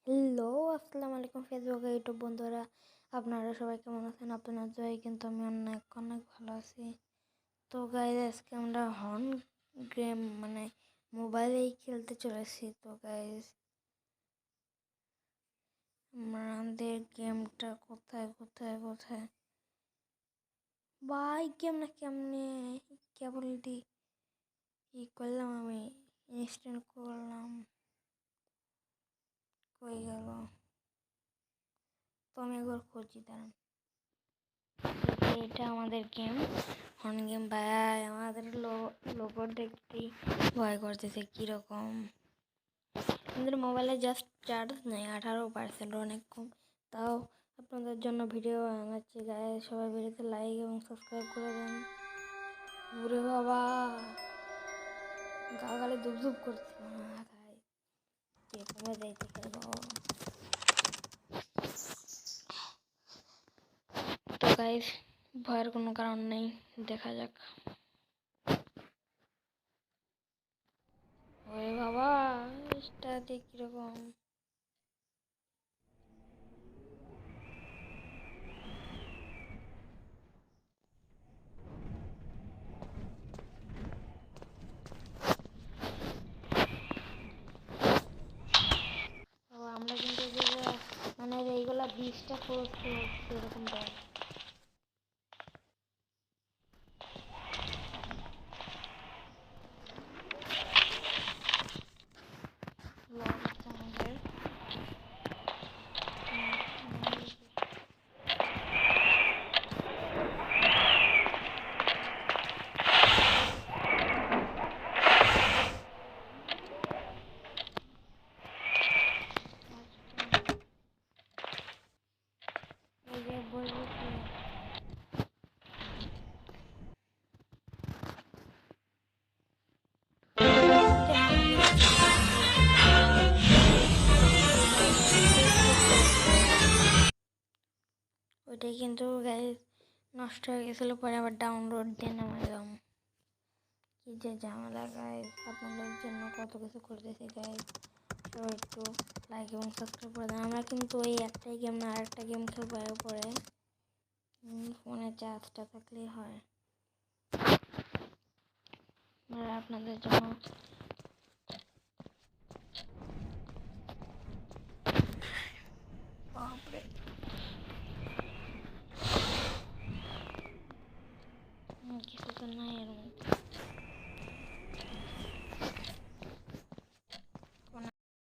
Hello, আসসালামু আলাইকুম Facebook YouTube বন্ধুরা, আপনারা সবাই কেমন আছেন? আপনার জয় কিন্তু আমি অনেক অনেক ভালো আছি। তো গাইজ আজকে আমরা হর্ন গেম মোবাইলেই খেলতে চলেছি। তো গাইজ আমাদের গেমটা কোথায় কোথায় কোথায় বাই গেম না কেমনে কেবলটি করলাম, আমি ইনস্টল করলাম, কই গেল? তো আমি একবার খুঁজি, দাঁড়ান। এটা আমাদের গেম হর্ন গেম। ভাই আমাদের লোগো দেখতেই ভয় করতেছে কীরকম। আমাদের মোবাইলে জাস্ট চার্জ নেই 18%, অনেক কম। তাও আপনাদের জন্য ভিডিও বানাচ্ছি গায়ে, সবাই ভিডিওতে লাইক এবং সাবস্ক্রাইব করে দেন। ওরে বাবা, গা গালে ধুপ ধুপ করছে মাথায়, কে কমে যাইতে খেলবো। তো গাইস ভয়ের কোনো কারণ নেই, দেখা যাক। ওরে বাবা, এটা দিয়ে কিরকম? আমরা কিন্তু এইগুলা 20টা করছি এরকম দেয়। আমাদের ওইটাই কিন্তু গাইজ নষ্ট হয়ে গেছিলো, পরে আবার ডাউনলোড দিয়ে নামাইলাম। কি যে ঝামেলা গাইজ, আপনাদের জন্য কত কিছু করতেছি গাইজ। সবাই একটু লাইক এবং সাবস্ক্রাইব করে দেন। আমরা কিন্তু ওই একটাই গেম না, আরেকটা গেম খেলবো পরে, ফোনে চার্জটা থাকলেই হয়। আপনাদের জন্য